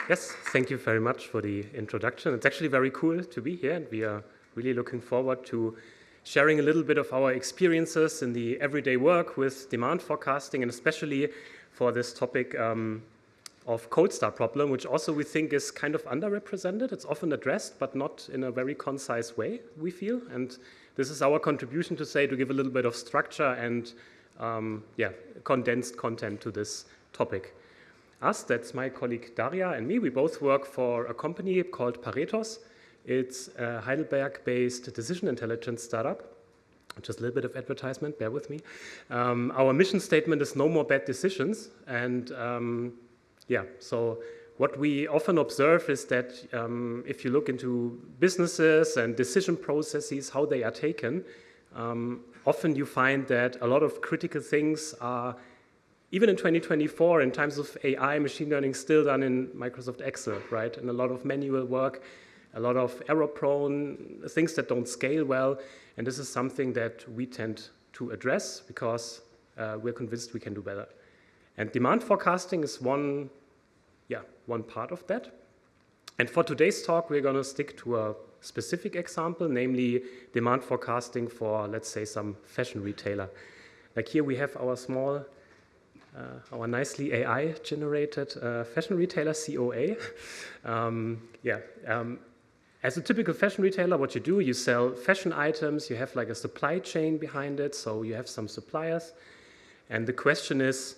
Yes, thank you very much for the introduction. It's actually very cool to be here, and we are really looking forward to sharing a little bit of our experiences in the everyday work with demand forecasting, and especially for this topic of cold start problem, which also we think is kind of underrepresented. It's often addressed, but not in a very concise way, we feel. And this is our contribution to give a little bit of structure and condensed content to this topic. Us, that's my colleague Daria and me, we both work for a company called Paretos. It's a Heidelberg-based decision intelligence startup. Just a little bit of advertisement, bear with me. Our mission statement is no more bad decisions. And so what we often observe is that if you look into businesses and decision processes, how they are taken, often you find that a lot of critical things are, even in 2024, in times of AI, machine learning, still done in Microsoft Excel, right? And a lot of manual work, a lot of error-prone, things that don't scale well. And this is something that we tend to address because we're convinced we can do better. And demand forecasting is one part of that. And for today's talk, we're going to stick to a specific example, namely demand forecasting for, let's say, some fashion retailer. Like here we have our small, our nicely AI-generated fashion retailer, COA. As a typical fashion retailer, what you do, you sell fashion items, you have like a supply chain behind it, so you have some suppliers. And the question is,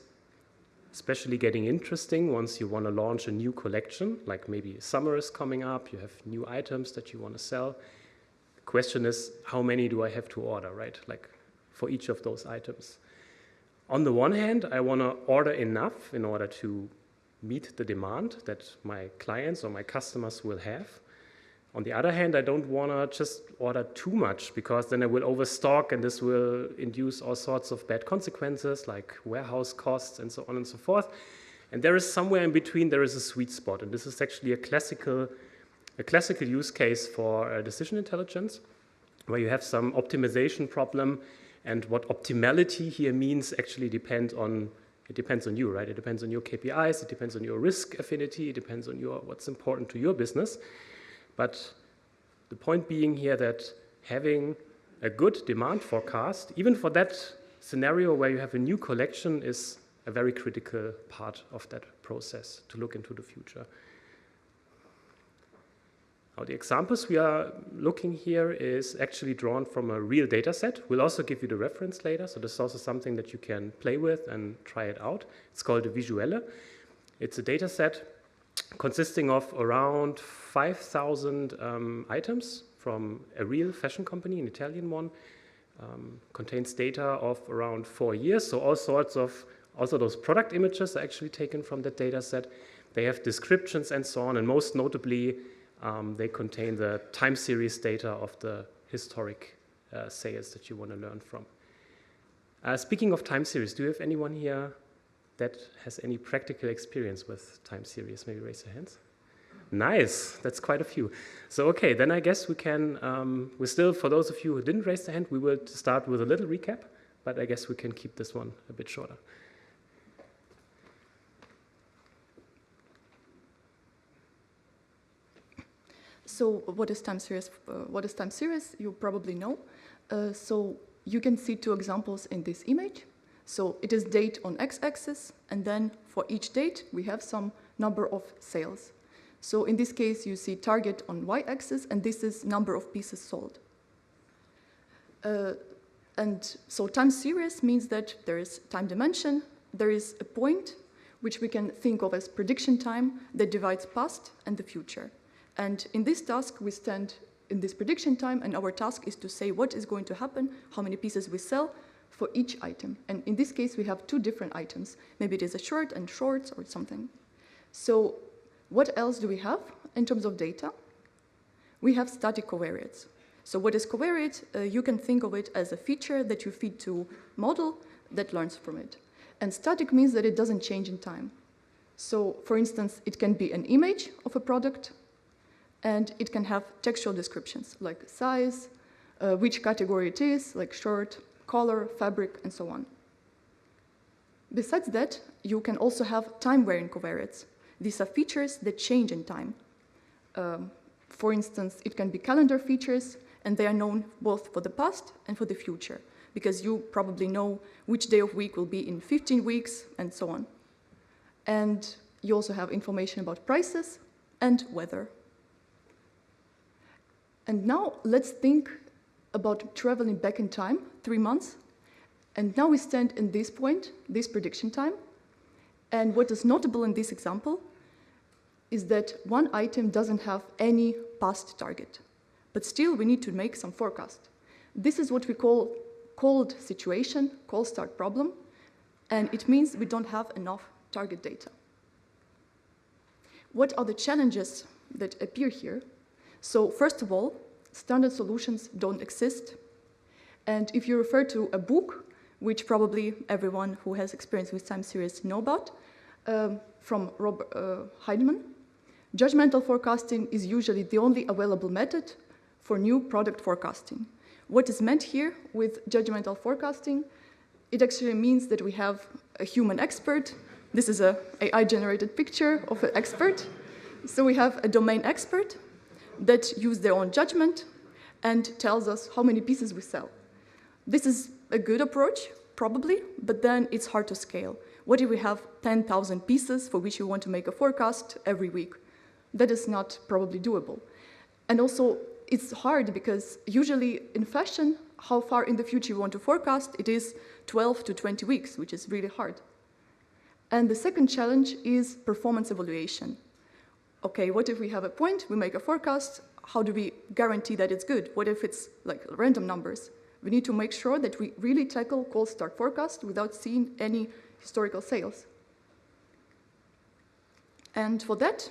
especially getting interesting once you want to launch a new collection, like maybe summer is coming up, you have new items that you want to sell. The question is, how many do I have to order, right? Like for each of those items. On the one hand, I want to order enough in order to meet the demand that my clients or my customers will have. On the other hand, I don't want to just order too much because then I will overstock and this will induce all sorts of bad consequences like warehouse costs and so on and so forth. And there is somewhere in between, there is a sweet spot. And this is actually a classical use case for decision intelligence where you have some optimization problem. And what optimality here means actually depends on you, right? It depends on your KPIs, it depends on your risk affinity, it depends on what's important to your business. But the point being here that having a good demand forecast, even for that scenario where you have a new collection, is a very critical part of that process to look into the future. Now, the examples we are looking here is actually drawn from a real data set. We'll also give you the reference later, so this is also something that you can play with and try it out. It's called a Visuelle. It's a data set consisting of around 5,000 items from a real fashion company, an Italian one, contains data of around 4 years. So all sorts of, also those product images are actually taken from that data set. They have descriptions and so on, and most notably, they contain the time series data of the historic sales that you want to learn from. Speaking of time series, do you have anyone here that has any practical experience with time series? Maybe raise your hands. Nice, that's quite a few. So okay, then I guess we can, for those of you who didn't raise their hand, we will start with a little recap, but I guess we can keep this one a bit shorter. So what is time series? You probably know. So you can see two examples in this image. So it is date on x-axis, and then for each date, we have some number of sales. So in this case, you see target on y-axis, and this is number of pieces sold. And so time series means that there is time dimension, there is a point, which we can think of as prediction time that divides past and the future. And in this task, we stand in this prediction time, and our task is to say what is going to happen, how many pieces we sell, for each item. And in this case, we have two different items. Maybe it is a shirt and shorts or something. So what else do we have in terms of data? We have static covariates. So what is covariate? You can think of it as a feature that you feed to model that learns from it. And static means that it doesn't change in time. So for instance, it can be an image of a product, and it can have textual descriptions like size, which category it is, like shirt, color, fabric, and so on. Besides that, you can also have time-varying covariates. These are features that change in time. For instance, it can be calendar features, and they are known both for the past and for the future, because you probably know which day of week will be in 15 weeks, and so on. And you also have information about prices and weather. And now let's think about traveling back in time, 3 months. And now we stand in this point, this prediction time. And what is notable in this example is that one item doesn't have any past target. But still, we need to make some forecast. This is what we call cold situation, cold start problem. And it means we don't have enough target data. What are the challenges that appear here? So first of all, standard solutions don't exist. And if you refer to a book, which probably everyone who has experience with time series know about, from Robert Heidemann, judgmental forecasting is usually the only available method for new product forecasting. What is meant here with judgmental forecasting? It actually means that we have a human expert. This is an AI-generated picture of an expert. So we have a domain expert that use their own judgment and tells us how many pieces we sell. This is a good approach, probably, but then it's hard to scale. What if we have 10,000 pieces for which we want to make a forecast every week? That is not probably doable. And also, it's hard because usually in fashion, how far in the future you want to forecast, it is 12 to 20 weeks, which is really hard. And the second challenge is performance evaluation. Okay, what if we have a point, we make a forecast, how do we guarantee that it's good? What if it's like random numbers? We need to make sure that we really tackle cold start forecast without seeing any historical sales. And for that,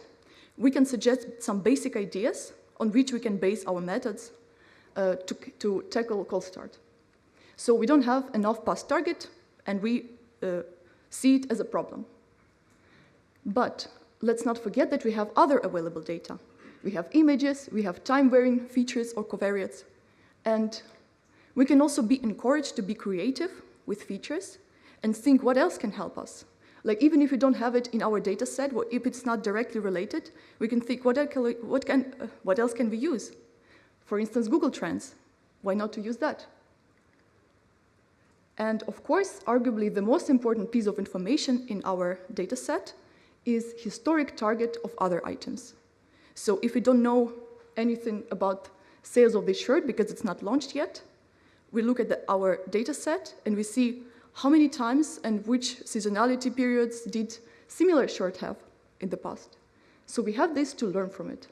we can suggest some basic ideas on which we can base our methods to tackle cold start. So we don't have enough past target, and we see it as a problem. But let's not forget that we have other available data. We have images, we have time-varying features or covariates, and we can also be encouraged to be creative with features and think what else can help us. Like even if we don't have it in our data set, or if it's not directly related, we can think what else can we use? For instance, Google Trends. Why not to use that? And of course, arguably the most important piece of information in our data set is historic target of other items. So if we don't know anything about sales of this shirt because it's not launched yet, we look at our data set and we see how many times and which seasonality periods did similar shirt have in the past. So we have this to learn from it.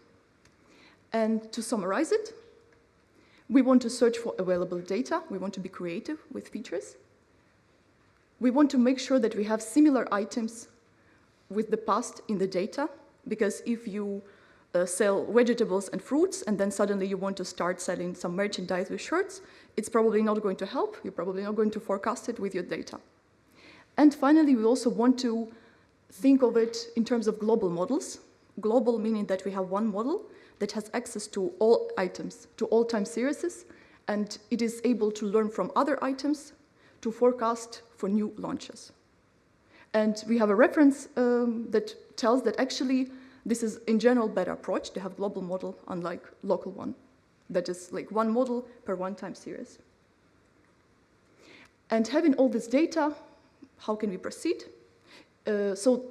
And to summarize it, we want to search for available data. We want to be creative with features. We want to make sure that we have similar items with the past in the data, because if you sell vegetables and fruits and then suddenly you want to start selling some merchandise with shirts, it's probably not going to help. You're probably not going to forecast it with your data. And finally, we also want to think of it in terms of global models. Global meaning that we have one model that has access to all items, to all time series, and it is able to learn from other items to forecast for new launches. And we have a reference that tells that actually this is in general better approach to have global model unlike local one. That is like one model per one time series. And having all this data, how can we proceed? So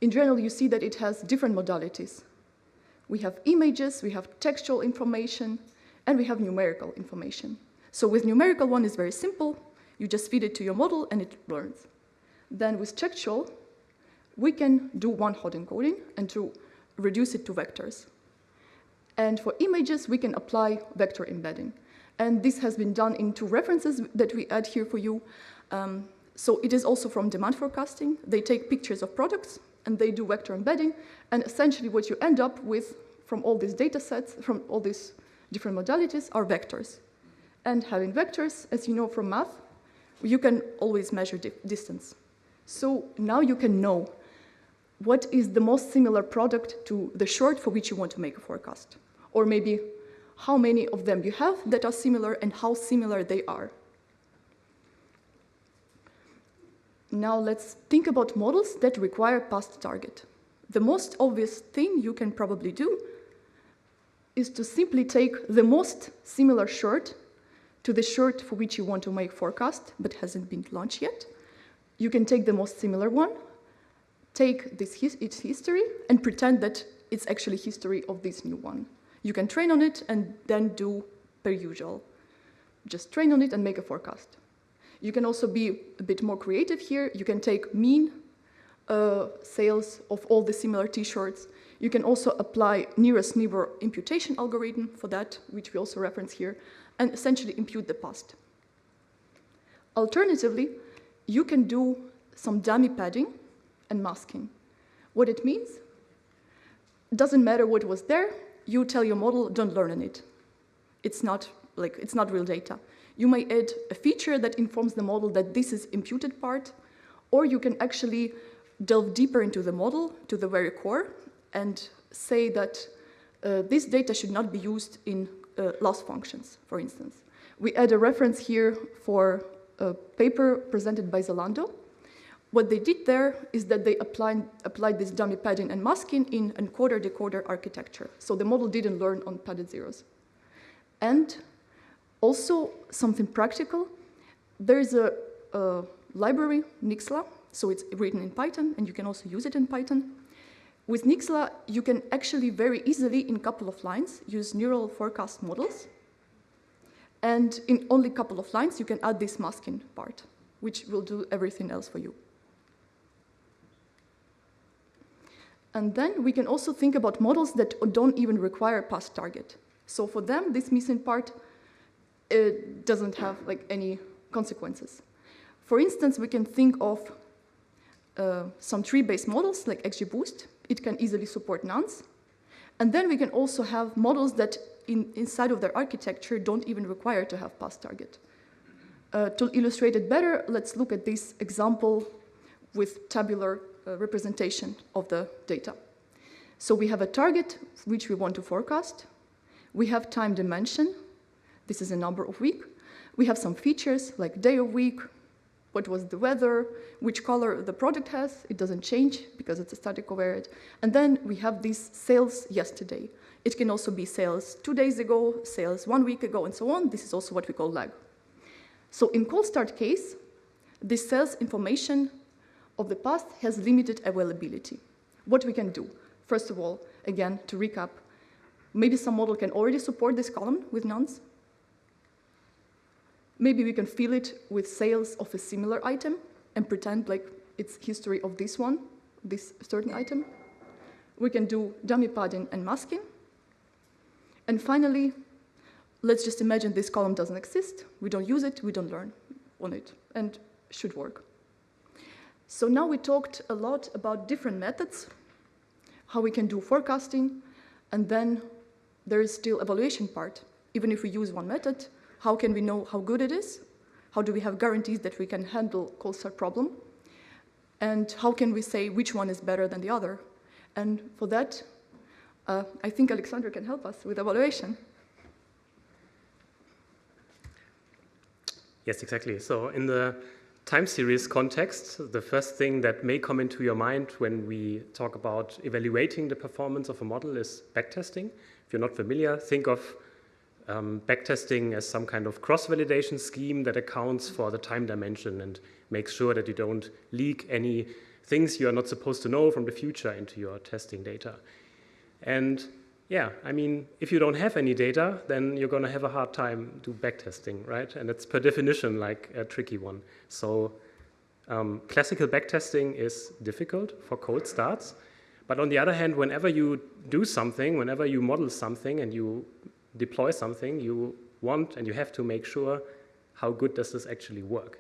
in general, you see that it has different modalities. We have images, we have textual information, and we have numerical information. So with numerical one, it's very simple. You just feed it to your model and it learns. Then with textual, we can do one-hot encoding and to reduce it to vectors. And for images, we can apply vector embedding. And this has been done in two references that we add here for you. So it is also from demand forecasting. They take pictures of products and they do vector embedding. And essentially what you end up with from all these data sets, from all these different modalities, are vectors. And having vectors, as you know from math, you can always measure distance. So now you can know what is the most similar product to the short for which you want to make a forecast. Or maybe how many of them you have that are similar and how similar they are. Now let's think about models that require past target. The most obvious thing you can probably do is to simply take the most similar shirt to the shirt for which you want to make forecast but hasn't been launched yet. You can take the most similar one, take its history, and pretend that it's actually history of this new one. You can train on it and then do per usual. Just train on it and make a forecast. You can also be a bit more creative here. You can take mean sales of all the similar t-shirts. You can also apply nearest neighbor imputation algorithm for that, which we also reference here, and essentially impute the past. Alternatively, you can do some dummy padding and masking. What it means? It doesn't matter what was there. You tell your model, don't learn on it. It's not real data. You may add a feature that informs the model that this is imputed part, or you can actually delve deeper into the model, to the very core, and say that this data should not be used in loss functions, for instance. We add a reference here for a paper presented by Zalando. What they did there is that they applied this dummy padding and masking in encoder-decoder architecture. So the model didn't learn on padded zeros. And also something practical, there is a library, Nixla, so it's written in Python, and you can also use it in Python. With Nixla, you can actually very easily, in a couple of lines, use neural forecast models. And in only a couple of lines, you can add this masking part, which will do everything else for you. And then we can also think about models that don't even require past target. So for them, this missing part doesn't have any consequences. For instance, we can think of some tree-based models like XGBoost. It can easily support nonce. And then we can also have models that inside of their architecture don't even require to have past target. To illustrate it better, let's look at this example with tabular representation of the data. So we have a target which we want to forecast. We have time dimension. This is a number of week. We have some features like day of week, what was the weather, which color the product has. It doesn't change because it's a static covariate. And then we have these sales yesterday. It can also be sales 2 days ago, sales 1 week ago, and so on. This is also what we call lag. So in cold start case, this sales information of the past has limited availability. What we can do? First of all, again, to recap, maybe some model can already support this column with nonce. Maybe we can fill it with sales of a similar item and pretend like it's history of this one, this certain item. We can do dummy padding and masking. And finally, let's just imagine this column doesn't exist. We don't use it, we don't learn on it, and should work. So now we talked a lot about different methods, how we can do forecasting, and then there is still evaluation part. Even if we use one method, how can we know how good it is? How do we have guarantees that we can handle cold start problem? And how can we say which one is better than the other? And for that, I think Alexander can help us with evaluation. Yes, exactly. So in the time series context, the first thing that may come into your mind when we talk about evaluating the performance of a model is backtesting. If you're not familiar, think of backtesting as some kind of cross-validation scheme that accounts for the time dimension and makes sure that you don't leak any things you are not supposed to know from the future into your testing data. And yeah, I mean, if you don't have any data, then you're going to have a hard time do backtesting, right? And it's per definition like a tricky one. So classical backtesting is difficult for cold starts. But on the other hand, whenever you do something, whenever you model something and you deploy something, you want and you have to make sure how good does this actually work.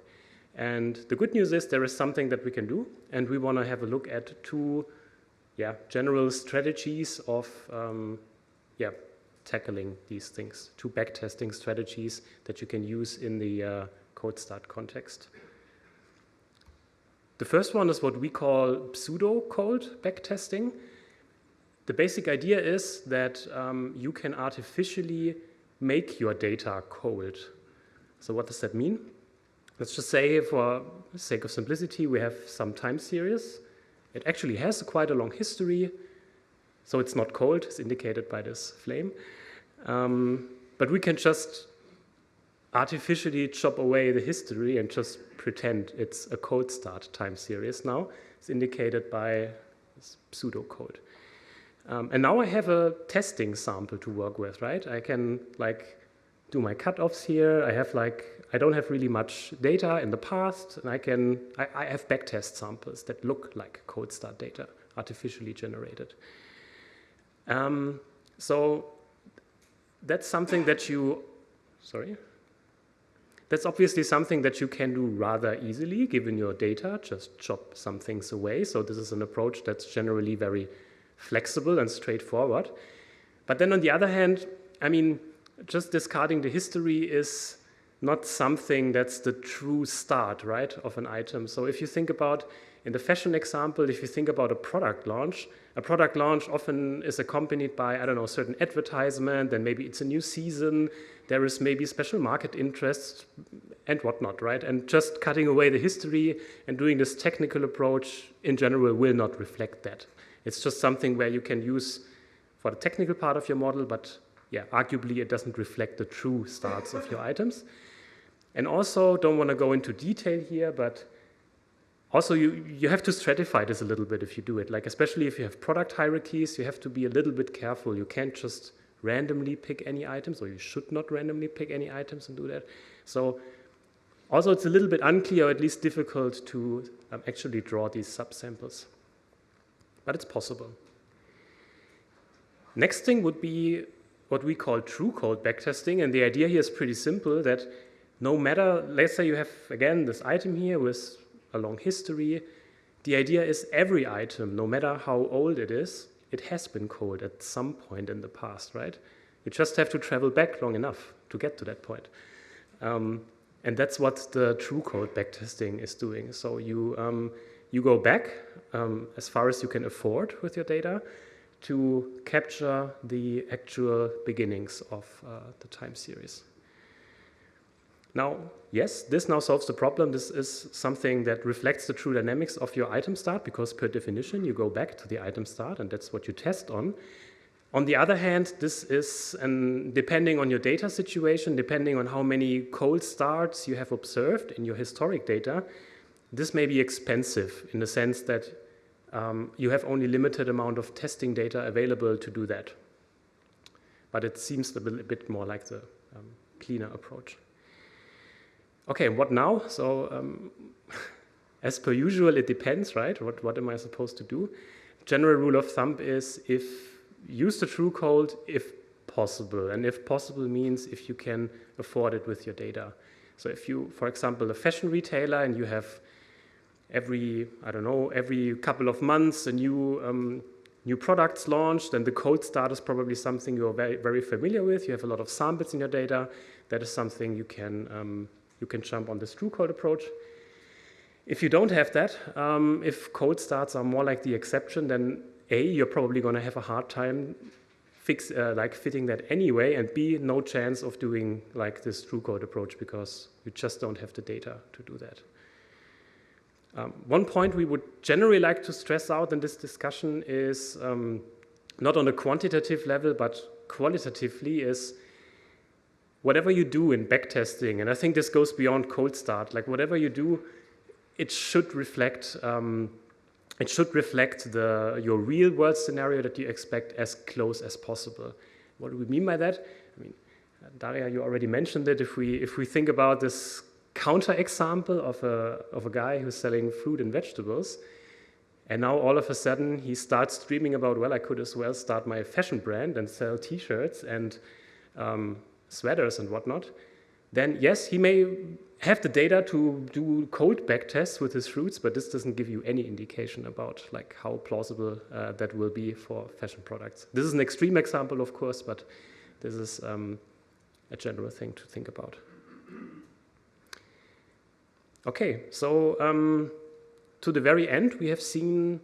And the good news is there is something that we can do, and we want to have a look at two general strategies of tackling these things, two backtesting strategies that you can use in the cold start context. The first one is what we call pseudo-cold backtesting. The basic idea is that you can artificially make your data cold. So what does that mean? Let's just say, for the sake of simplicity, we have some time series, It actually has quite a long history, so it's not cold, it's indicated by this flame. But we can just artificially chop away the history and just pretend it's a cold start time series now. It's indicated by this pseudocode. And now I have a testing sample to work with, right? I can like do my cutoffs here. I don't have really much data in the past, and I have backtest samples that look like cold start data, artificially generated. So that's something that that's obviously something that you can do rather easily given your data, just chop some things away. So this is an approach that's generally very flexible and straightforward. But then on the other hand, I mean, just discarding the history is not something that's the true start, right, of an item. So if you think about, in the fashion example, if you think about a product launch often is accompanied by, I don't know, a certain advertisement, then maybe it's a new season, there is maybe special market interest and whatnot, right? And just cutting away the history and doing this technical approach in general will not reflect that. It's just something where you can use for the technical part of your model, but yeah, arguably it doesn't reflect the true starts of your items. And also, don't want to go into detail here, but also you have to stratify this a little bit if you do it. Like especially if you have product hierarchies, you have to be a little bit careful. You can't just randomly pick any items, or you should not randomly pick any items and do that. So also it's a little bit unclear, or at least difficult to actually draw these subsamples. But it's possible. Next thing would be what we call true code backtesting, and the idea here is pretty simple, that no matter, let's say you have, again, this item here with a long history, the idea is every item, no matter how old it is, it has been cold at some point in the past, right? You just have to travel back long enough to get to that point. And that's what the true code backtesting is doing. So you go back as far as you can afford with your data to capture the actual beginnings of the time series. Now, yes, this now solves the problem. This is something that reflects the true dynamics of your item start, because per definition, you go back to the item start, and that's what you test on. On the other hand, this is, depending on your data situation, depending on how many cold starts you have observed in your historic data, this may be expensive in the sense that you have only limited amount of testing data available to do that. But it seems a bit more like the cleaner approach. Okay, what now? So as per usual, it depends, right? What am I supposed to do? General rule of thumb is use the true code if possible. And if possible means if you can afford it with your data. So if you, for example, a fashion retailer, and you have every couple of months a new products launched, and the cold start is probably something you're very, very familiar with. You have a lot of samples in your data. That is something you can jump on this true code approach. If you don't have that, if cold starts are more like the exception, then A, you're probably going to have a hard time fitting that anyway, and B, no chance of doing like this true code approach because you just don't have the data to do that. One point we would generally like to stress out in this discussion is not on a quantitative level, but qualitatively, is whatever you do in backtesting, and I think this goes beyond cold start, like whatever you do, it should reflect your real world scenario that you expect as close as possible. What do we mean by that? I mean, Daria, you already mentioned it. If we think about this counter example of a guy who's selling fruit and vegetables, and now all of a sudden he starts dreaming about, well, I could as well start my fashion brand and sell T-shirts and sweaters and whatnot, then yes, he may have the data to do cold back tests with his fruits, but this doesn't give you any indication about like how plausible that will be for fashion products. This is an extreme example, of course, but this is a general thing to think about. Okay, so to the very end, we have seen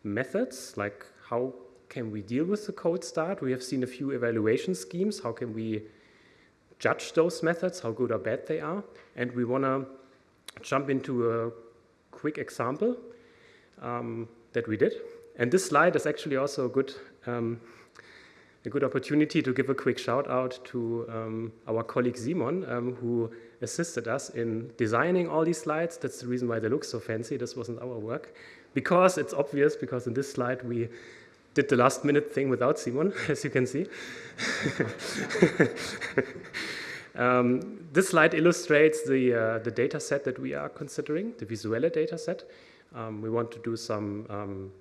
methods, like how can we deal with the cold start. We have seen a few evaluation schemes. How can we judge those methods, how good or bad they are? And we want to jump into a quick example. that we did. And this slide is actually also a good opportunity to give a quick shout out to our colleague Simon, who assisted us in designing all these slides. That's the reason why they look so fancy. This wasn't our work. Because it's obvious, because in this slide we did the last minute thing without Simon, as you can see. This slide illustrates the data set that we are considering, the Visuelle data set. We want to do some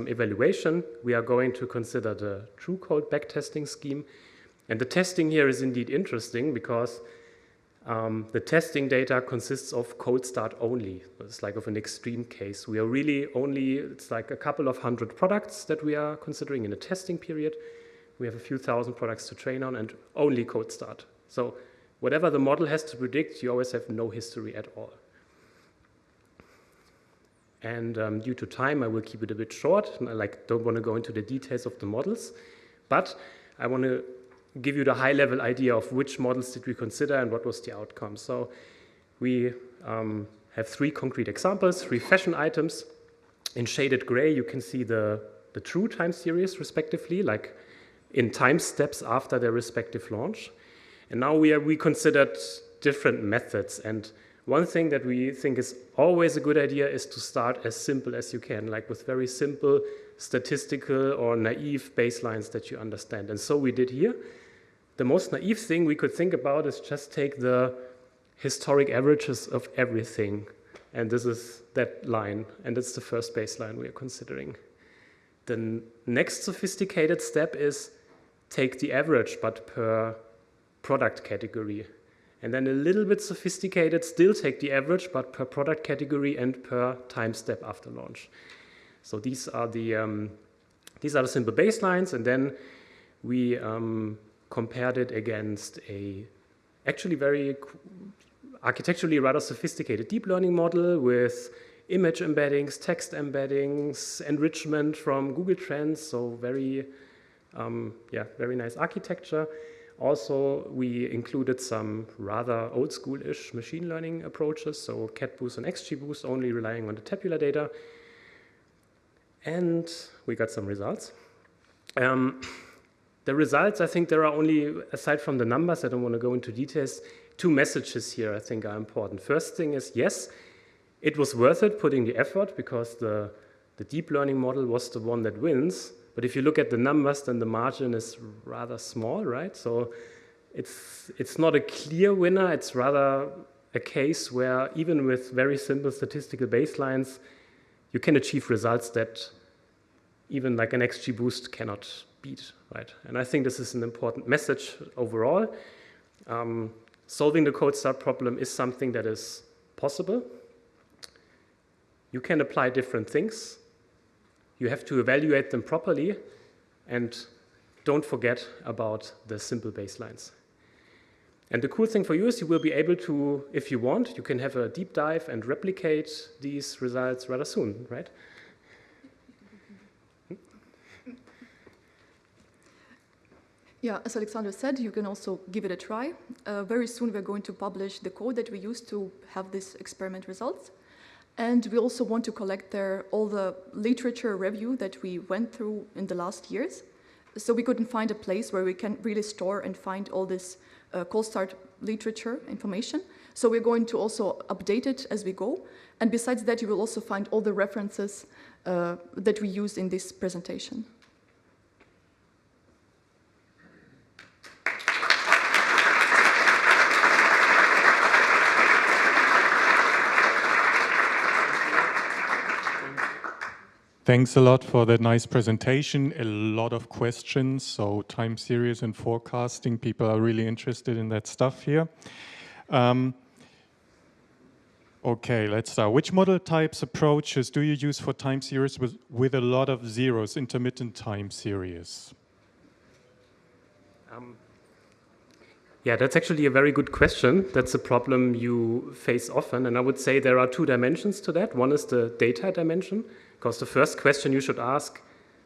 evaluation. We are going to consider the true code backtesting scheme. And the testing here is indeed interesting because the testing data consists of cold start only. It's like of an extreme case. We are really only, it's like a couple of hundred products that we are considering in a testing period. We have a few thousand products to train on and only code start. So whatever the model has to predict, you always have no history at all. And due to time, I will keep it a bit short. I don't want to go into the details of the models, but I want to give you the high-level idea of which models did we consider and what was the outcome. So we have 3 concrete examples, 3 fashion items. In shaded gray, you can see the true time series, respectively, like in time steps after their respective launch. And now we considered different methods. And one thing that we think is always a good idea is to start as simple as you can, like with very simple statistical or naive baselines that you understand. And so we did here. The most naive thing we could think about is just take the historic averages of everything. And this is that line, and it's the first baseline we are considering. The next sophisticated step is take the average, but per product category. And then a little bit sophisticated, still take the average, but per product category and per time step after launch. So these are the simple baselines, and then we compared it against a actually very architecturally rather sophisticated deep learning model with image embeddings, text embeddings, enrichment from Google Trends, so very nice architecture. Also, we included some rather old school-ish machine learning approaches, so CatBoost and XGBoost, only relying on the tabular data. And we got some results. The results, I think there are only, aside from the numbers, I don't want to go into details, 2 messages here I think are important. First thing is, yes, it was worth it putting the effort because the deep learning model was the one that wins. But if you look at the numbers, then the margin is rather small, right? So it's not a clear winner. It's rather a case where even with very simple statistical baselines, you can achieve results that even like an XGBoost cannot beat, right? And I think this is an important message overall. Solving the cold start problem is something that is possible. You can apply different things. You have to evaluate them properly, and don't forget about the simple baselines. And the cool thing for you is you will be able to, if you want, you can have a deep dive and replicate these results rather soon, right? Yeah, as Alexander said, you can also give it a try. Very soon we're going to publish the code that we used to have this experiment results. And we also want to collect there all the literature review that we went through in the last years. So we couldn't find a place where we can really store and find all this cold start literature information. So we're going to also update it as we go. And besides that, you will also find all the references that we used in this presentation. Thanks a lot for that nice presentation. A lot of questions, so time series and forecasting. People are really interested in that stuff here. Okay, let's start. Which model types approaches do you use for time series with a lot of zeros, intermittent time series? Yeah, that's actually a very good question. That's a problem you face often, and I would say there are 2 dimensions to that. One is the data dimension, because the first question you should ask,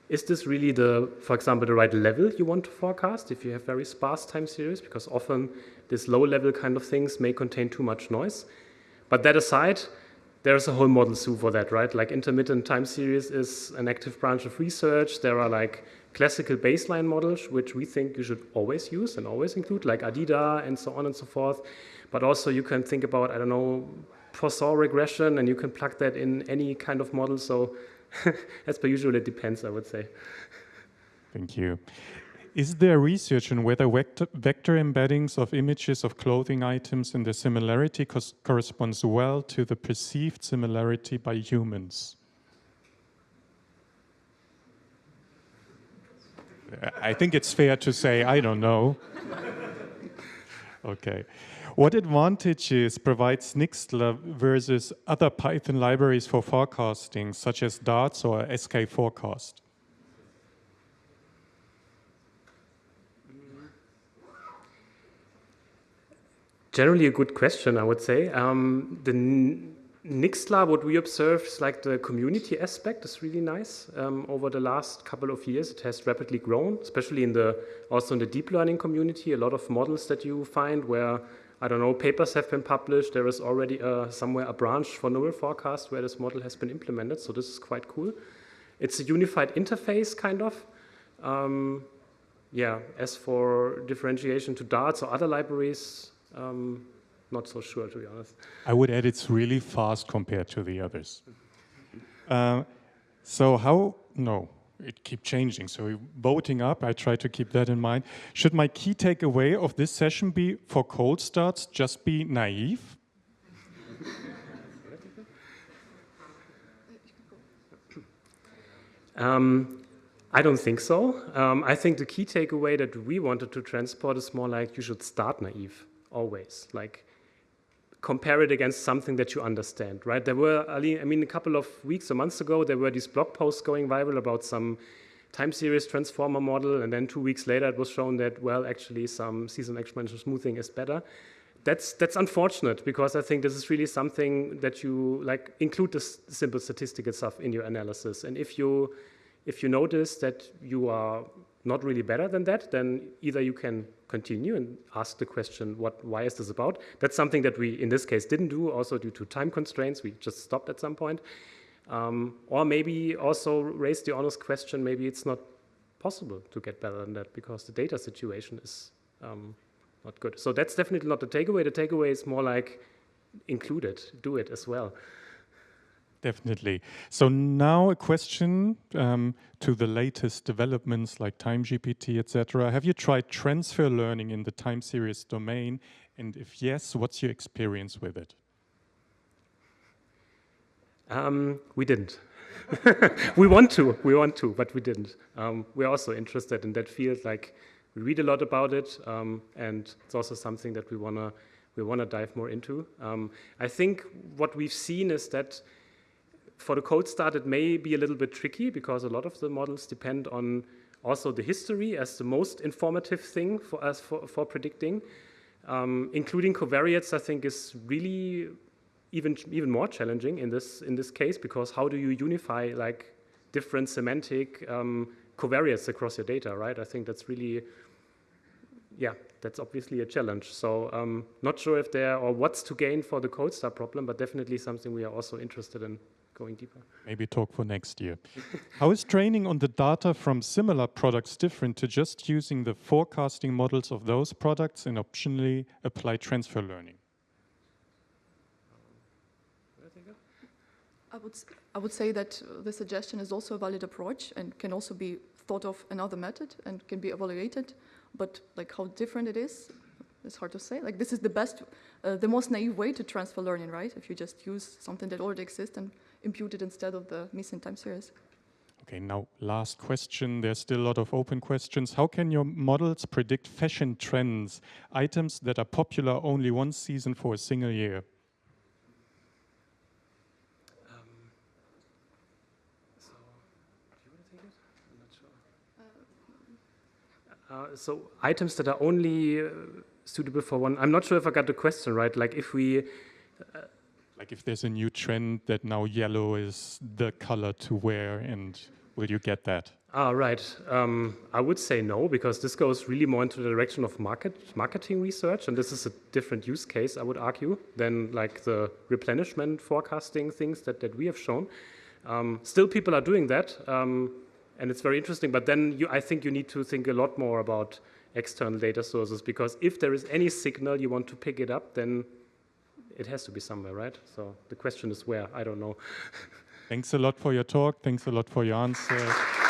is this really for example, the right level you want to forecast if you have very sparse time series? Because often this low level kind of things may contain too much noise. But that aside, there's a whole model zoo for that, right? Like intermittent time series is an active branch of research. There are like classical baseline models, which we think you should always use and always include, like ADIDA and so on and so forth. But also you can think about, I don't know, Poisson regression, and you can plug that in any kind of model. So as per usual, it depends, I would say. Thank you. Is there research on whether vector embeddings of images of clothing items and their similarity corresponds well to the perceived similarity by humans? I think it's fair to say, I don't know. Okay. What advantages provides Nixtla versus other Python libraries for forecasting, such as Darts or skforecast? Generally a good question, I would say. The Nixtla, what we observe is like the community aspect is really nice. Over the last couple of years, it has rapidly grown, especially also in the deep learning community. A lot of models that you find where, I don't know, papers have been published. There is already somewhere a branch for neural forecast where this model has been implemented. So this is quite cool. It's a unified interface, kind of. Yeah, as for differentiation to Darts or other libraries, not so sure, to be honest. I would add it's really fast compared to the others. No, it keeps changing. So voting up, I try to keep that in mind. Should my key takeaway of this session be for cold starts, just be naive? I don't think so. I think the key takeaway that we wanted to transport is more like you should start naive, always. Like, compare it against something that you understand, right? There were, I mean, a couple of weeks or months ago, there were these blog posts going viral about some time series transformer model, and then 2 weeks later it was shown that, well, actually some seasonal exponential smoothing is better. That's unfortunate, because I think this is really something that you like include the simple statistical stuff in your analysis. And if you notice that you are not really better than that, then either you can continue and ask the question, why is this about? That's something that we, in this case, didn't do, also due to time constraints. We just stopped at some point. Or maybe also raise the honest question, maybe it's not possible to get better than that because the data situation is not good. So that's definitely not the takeaway. The takeaway is more like include it, do it as well. Definitely. So now a question to the latest developments like TimeGPT, etc. Have you tried transfer learning in the time series domain? And if yes, what's your experience with it? We didn't. we want to, but we didn't. We're also interested in that field. Like, we read a lot about it, and it's also something that we wanna dive more into. I think what we've seen is that for the cold start, it may be a little bit tricky because a lot of the models depend on also the history as the most informative thing for us for predicting. Including covariates, I think, is really even more challenging in this case, because how do you unify like different semantic covariates across your data, right? I think that's really, yeah, that's obviously a challenge. So not sure if there or what's to gain for the cold start problem, but definitely something we are also interested in going deeper. Maybe talk for next year. How is training on the data from similar products different to just using the forecasting models of those products and optionally apply transfer learning? I would say that the suggestion is also a valid approach and can also be thought of another method and can be evaluated, but like how different it is, it's hard to say. Like, this is the most naive way to transfer learning, right? If you just use something that already exists and impute it instead of the missing time series. Okay, now last question. There's still a lot of open questions. How can your models predict fashion trends, items that are popular only one season for a single year? So, do you want to take it? I'm not sure. So items that are only suitable for one. I'm not sure if I got the question right. Like if we. Like if there's a new trend that now yellow is the color to wear and... will you get that? Right. I would say no, because this goes really more into the direction of marketing research, and this is a different use case, I would argue, than like the replenishment forecasting things that we have shown. Still, people are doing that, and it's very interesting, but then I think you need to think a lot more about external data sources, because if there is any signal you want to pick it up, then it has to be somewhere, right? So the question is where, I don't know. Thanks a lot for your talk. Thanks a lot for your answer.